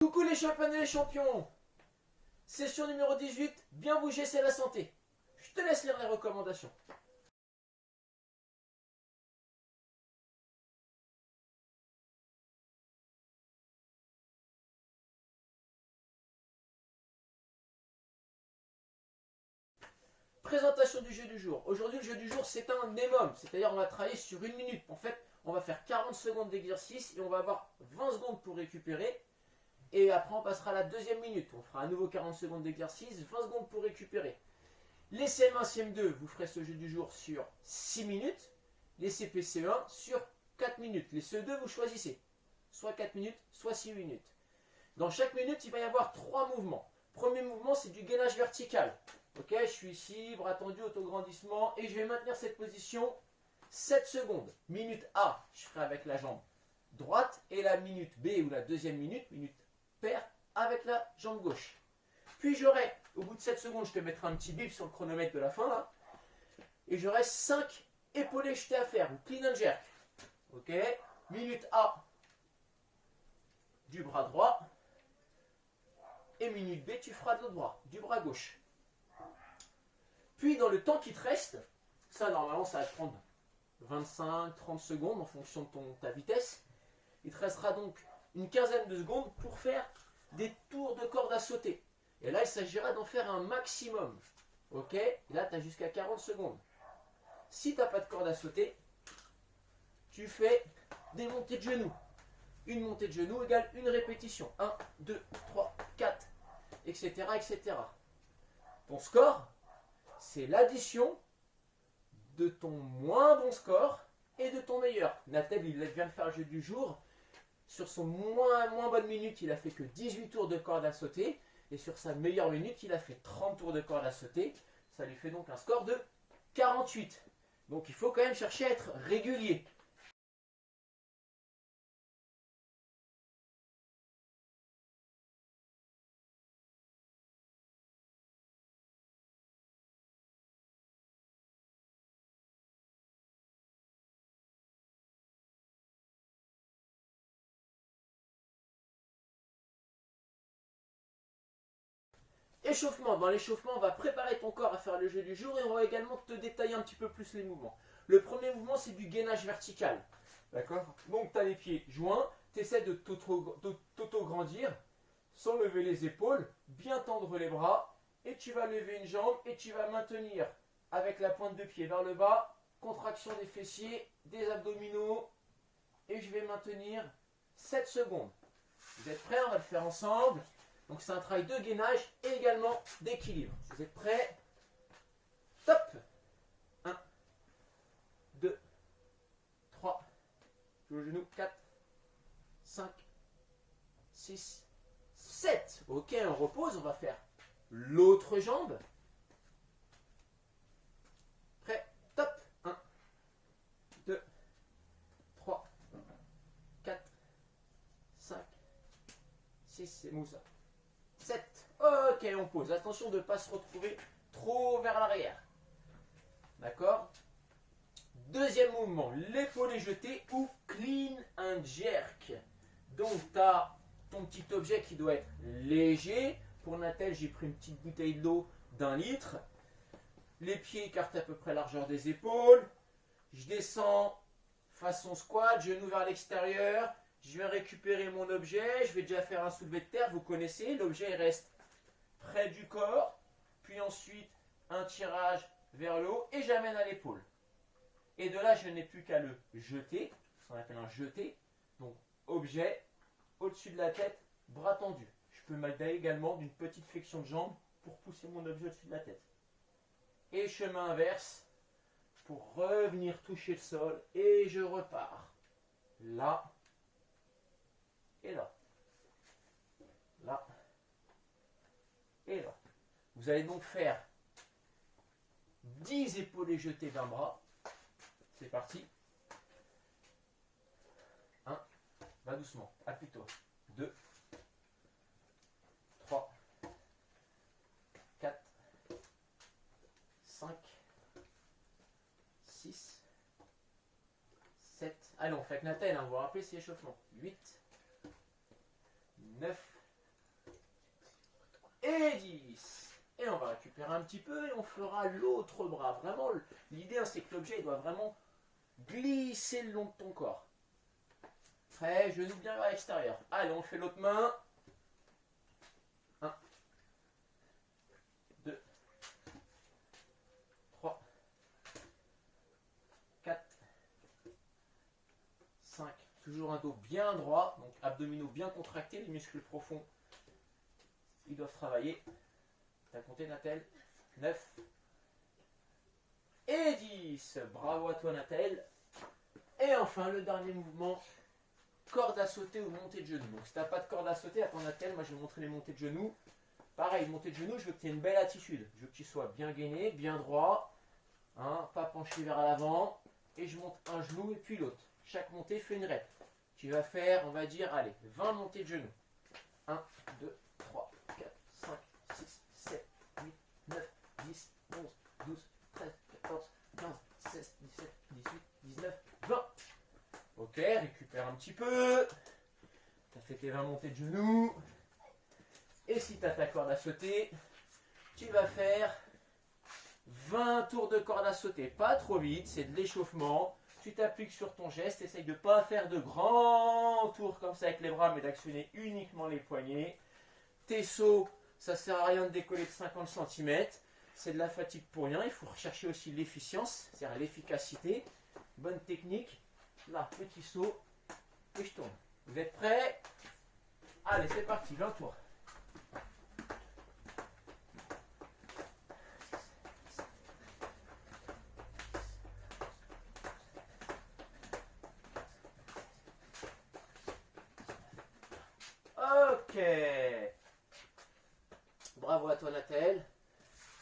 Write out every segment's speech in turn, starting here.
Coucou les champions et les champions. Session numéro 18, bien bouger c'est la santé. Je te laisse lire les recommandations. Présentation du jeu du jour. Aujourd'hui le jeu du jour c'est un EMOM, c'est-à-dire on va travailler sur une minute. En fait on va faire 40 secondes d'exercice et on va avoir 20 secondes pour récupérer. Et après on passera à la deuxième minute. On fera à nouveau 40 secondes d'exercice, 20 secondes pour récupérer. Les CM1, CM2, vous ferez ce jeu du jour sur 6 minutes. Les CPCE1 sur 4 minutes. Les CE2, vous choisissez. Soit 4 minutes, soit 6 minutes. Dans chaque minute, il va y avoir 3 mouvements. Premier mouvement, c'est du gainage vertical. Ok, je suis ici, bras tendu, autograndissement. Et je vais maintenir cette position 7 secondes. Minute A, je ferai avec la jambe droite. Et la minute B, ou la deuxième minute paire, avec la jambe gauche. Puis j'aurai, au bout de 7 secondes, je te mettrai un petit bip sur le chronomètre de la fin là. Et j'aurai 5 épaulés jetés à faire, ou clean and jerk. Ok, minute A du bras droit. Et minute B, tu feras de l'autre bras, du bras gauche. Puis dans le temps qui te reste, ça normalement ça va te prendre 25-30 secondes en fonction de ta vitesse. Il te restera donc une quinzaine de secondes pour faire des tours de corde à sauter. Et là, il s'agira d'en faire un maximum. Ok? Et là, tu as jusqu'à 40 secondes. Si tu n'as pas de corde à sauter, tu fais des montées de genoux. Une montée de genoux égale une répétition. 1, 2, 3, 4, etc. etc. Ton score, c'est l'addition de ton moins bon score et de ton meilleur. Nathel, il vient de faire le jeu du jour. Sur son moins bonne minute, il a fait que 18 tours de corde à sauter. Et sur sa meilleure minute, il a fait 30 tours de corde à sauter. Ça lui fait donc un score de 48. Donc il faut quand même chercher à être régulier. Échauffement. Dans l'échauffement, on va préparer ton corps à faire le jeu du jour et on va également te détailler un petit peu plus les mouvements. Le premier mouvement, c'est du gainage vertical. D'accord? Donc, tu as les pieds joints, tu essaies de t'auto-grandir sans lever les épaules, bien tendre les bras, et tu vas lever une jambe et tu vas maintenir avec la pointe de pied vers le bas, contraction des fessiers, des abdominaux, et je vais maintenir 7 secondes. Vous êtes prêts? On va le faire ensemble. Donc c'est un travail de gainage et également d'équilibre. Vous êtes prêts? Top! 1, 2, 3, je au genou, 4, 5, 6, 7. Ok, on repose, on va faire l'autre jambe. Prêt? Top! 1, 2, 3, 4, 5, 6, c'est mou ça. 7. Ok, on pose. Attention de ne pas se retrouver trop vers l'arrière. D'accord? Deuxième mouvement, l'épaulé jeté ou clean and jerk. Donc, tu as ton petit objet qui doit être léger. Pour Nathel, j'ai pris une petite bouteille d'eau d'1 litre. Les pieds écartent à peu près la largeur des épaules. Je descends façon squat, genoux vers l'extérieur. Je vais récupérer mon objet, je vais déjà faire un soulevé de terre, vous connaissez, l'objet reste près du corps, puis ensuite un tirage vers le haut et j'amène à l'épaule. Et de là, je n'ai plus qu'à le jeter, ce qu'on appelle un jeté, donc objet au-dessus de la tête, bras tendu. Je peux m'aider également d'une petite flexion de jambe pour pousser mon objet au-dessus de la tête. Et chemin inverse pour revenir toucher le sol et je repars. Là. Et là. Là. Et là. Vous allez donc faire 10 épaulés jetés d'un bras. C'est parti. 1. Va doucement. Appuie-toi. 2. 3. 4. 5. 6. 7. Allez, on fait avec Nathel, hein, vous vous rappelez, c'est échauffement. 8. 9, et 10. Et on va récupérer un petit peu et on fera l'autre bras. Vraiment, l'idée, c'est que l'objet doit vraiment glisser le long de ton corps. Prêt, genou bien vers l'extérieur. Allez, on fait l'autre main. 1, 2, 3, 4, 5. Toujours un dos bien droit, donc abdominaux bien contractés, les muscles profonds, ils doivent travailler. T'as compté, Nathel? 9 et 10. Bravo à toi, Nathel. Et enfin, le dernier mouvement, corde à sauter ou montée de genoux. Donc si tu n'as pas de corde à sauter, attends Nathel, moi je vais montrer les montées de genoux. Pareil, montée de genoux, je veux que tu aies une belle attitude. Je veux que tu sois bien gainé, bien droit, hein, pas penché vers l'avant. Et je monte un genou et puis l'autre. Chaque montée fait une rep. Tu vas faire, on va dire, allez, 20 montées de genoux. 1, 2, 3, 4, 5, 6, 7, 8, 9, 10, 11, 12, 13, 14, 15, 16, 17, 18, 19, 20. Ok, récupère un petit peu. Tu as fait tes 20 montées de genoux. Et si tu as ta corde à sauter, tu vas faire 20 tours de corde à sauter. Pas trop vite, c'est de l'échauffement. Tu t'appliques sur ton geste, essaye de ne pas faire de grands tours comme ça avec les bras, mais d'actionner uniquement les poignets. Tes sauts, ça ne sert à rien de décoller de 50 cm. C'est de la fatigue pour rien. Il faut rechercher aussi l'efficience, c'est-à-dire l'efficacité. Bonne technique. Là, petit saut. Et je tourne. Vous êtes prêts? Allez, c'est parti, 20 tours. Ok. Bravo à toi, Nathel.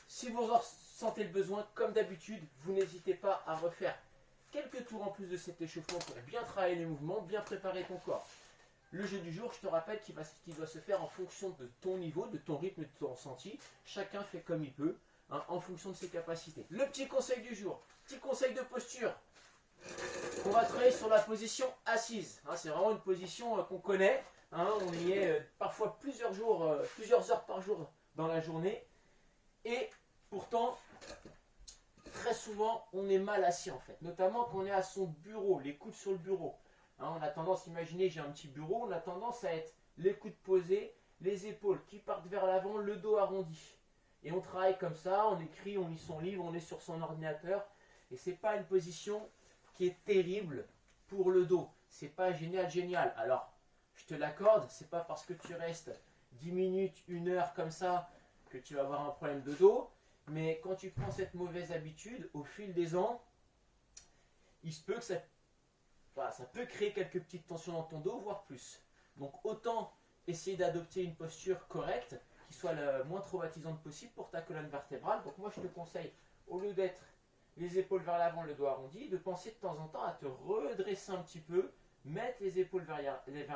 Si vous en sentez le besoin, comme d'habitude, vous n'hésitez pas à refaire quelques tours en plus de cet échauffement pour bien travailler les mouvements, bien préparer ton corps. Le jeu du jour, je te rappelle qu'il doit se faire en fonction de ton niveau, de ton rythme, de ton ressenti. Chacun fait comme il peut, hein, en fonction de ses capacités. Le petit conseil du jour, petit conseil de posture. On va travailler sur la position assise. Hein, c'est vraiment une position qu'on connaît. Hein, on y est parfois plusieurs heures par jour dans la journée. Et pourtant, très souvent, on est mal assis en fait. Notamment quand on est à son bureau, les coudes sur le bureau. Hein, on a tendance, imaginez, j'ai un petit bureau, on a tendance à être les coudes posés, les épaules qui partent vers l'avant, le dos arrondi. Et on travaille comme ça, on écrit, on lit son livre, on est sur son ordinateur. Et c'est pas une position qui est terrible pour le dos. C'est pas génial. Alors, je te l'accorde, c'est pas parce que tu restes 10 minutes, 1 heure comme ça que tu vas avoir un problème de dos. Mais quand tu prends cette mauvaise habitude, au fil des ans, il se peut que ça peut créer quelques petites tensions dans ton dos, voire plus. Donc autant essayer d'adopter une posture correcte, qui soit la moins traumatisante possible pour ta colonne vertébrale. Donc moi je te conseille, au lieu d'être les épaules vers l'avant, le dos arrondi, de penser de temps en temps à te redresser un petit peu, mettre les épaules vers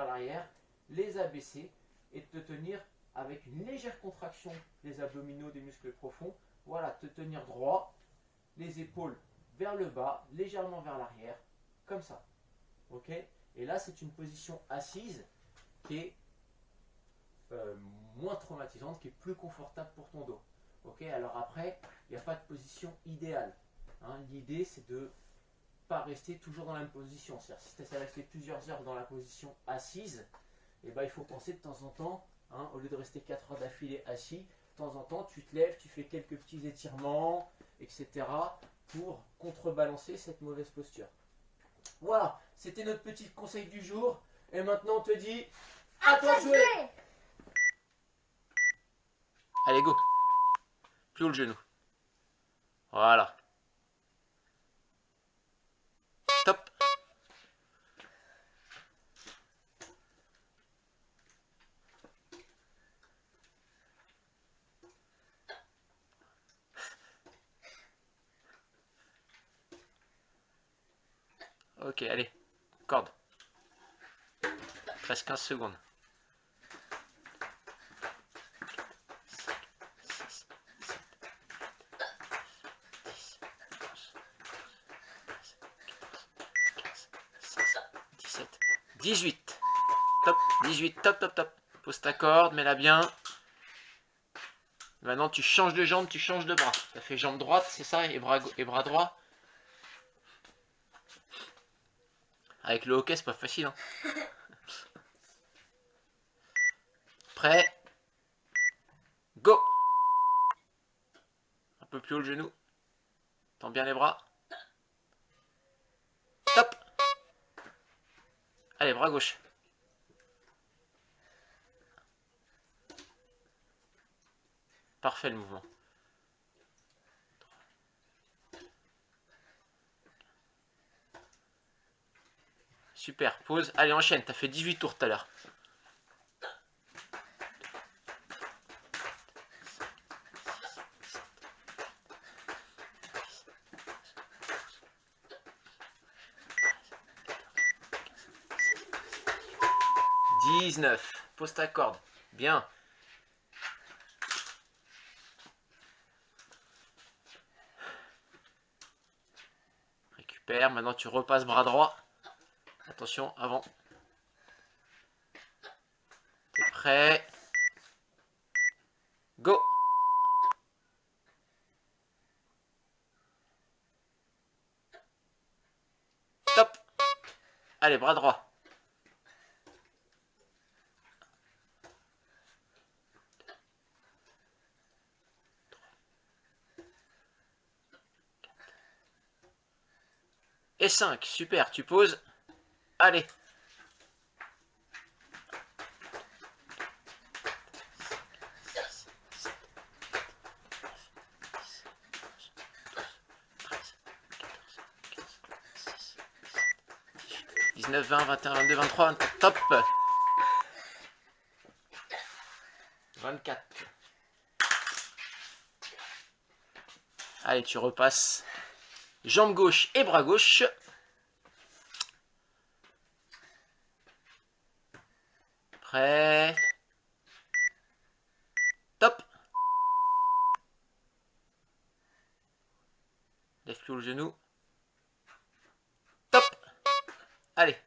l'arrière, les abaisser et te tenir avec une légère contraction des abdominaux, des muscles profonds. Voilà, te tenir droit, les épaules vers le bas, légèrement vers l'arrière, comme ça. Ok? Et là, c'est une position assise qui est moins traumatisante, qui est plus confortable pour ton dos. Ok? Alors après, il n'y a pas de position idéale. Hein, l'idée, c'est de ne pas rester toujours dans la même position. C'est-à-dire, si tu essaies de rester plusieurs heures dans la position assise, eh ben, il faut penser de temps en temps, hein, au lieu de rester 4 heures d'affilée assis, de temps en temps, tu te lèves, tu fais quelques petits étirements, etc. pour contrebalancer cette mauvaise posture. Voilà, c'était notre petit conseil du jour. Et maintenant, on te dit à toi de jouer. Allez, go. Plus haut le genou. Voilà. Top. Ok, allez. Corde. Presque 15 secondes. 18. Top. 18. Top. Pose ta corde, mets-la bien. Maintenant, tu changes de jambe, tu changes de bras. Tu as fait jambe droite, c'est ça, et bras droit. Avec le hockey, c'est pas facile. Hein. Prêt. Go. Un peu plus haut le genou. Tends bien les bras. Top. Allez, bras gauche. Parfait le mouvement. Super, pause. Allez, enchaîne. T'as fait 18 tours tout à l'heure. Pose ta corde. Bien. Récupère. Maintenant, tu repasses bras droit. Attention, avant. T'es prêt? Go! Top! Allez, bras droit. Et 5, super, tu poses. Allez. « 19, 20, 21, 22, 23, top. 24. Allez, tu repasses. Jambe gauche et bras gauche. Prêt. Top. Lève plus haut le genou. Top. Allez.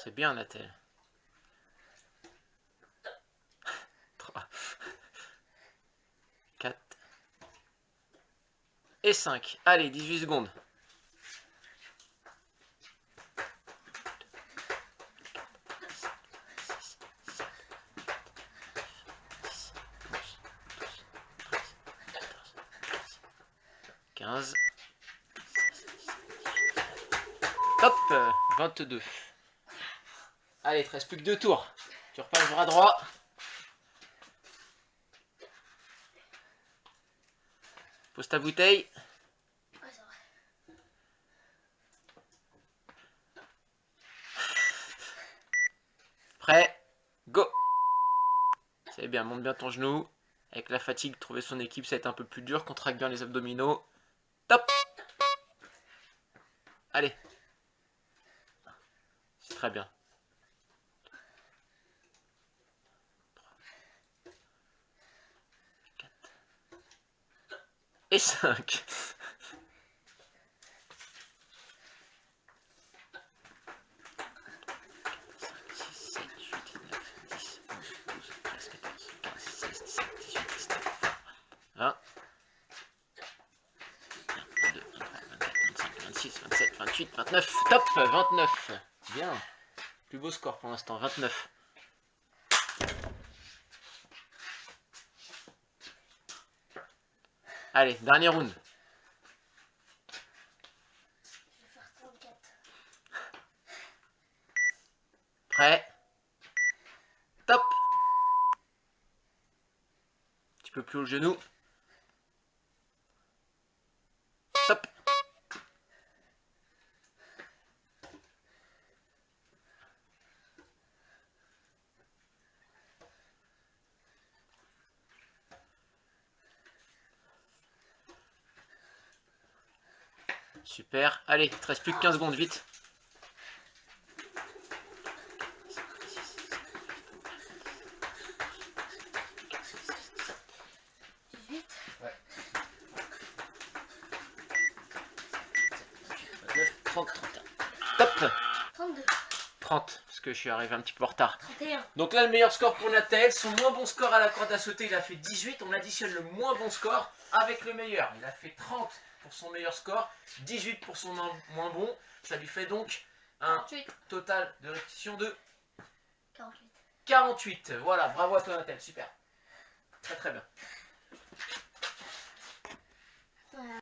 C'est bien, Nathel. 3. 4. Et 5. Allez, 18 secondes. Hop, 22. Allez, il te reste plus que 2 tours. Tu repasses bras droit. Pose ta bouteille. Prêt, go. C'est bien, monte bien ton genou. Avec la fatigue, trouver son équipe, ça va être un peu plus dur. Contracte bien les abdominaux. Top. Allez. C'est très bien. 4. Et 5. Top, 29. Bien. Plus beau score pour l'instant, 29. Allez, dernier round. Je vais faire 34. Prêt. Top. Un petit peu plus haut le genou. Top. Super. Allez, il te reste plus que 15 secondes, vite. Ouais. 29, 30, 31. Top. 32. 30. parce que je suis arrivé un petit peu en retard. 31. Donc là, le meilleur score pour Nathalie. Son moins bon score à la corde à sauter, il a fait 18. On additionne le moins bon score avec le meilleur. Il a fait 30 pour son meilleur score, 18 pour son moins bon. Ça lui fait donc un 48. total de répétition de 48. 48. Voilà, bravo à toi Nathalie, super. Très très bien. Voilà.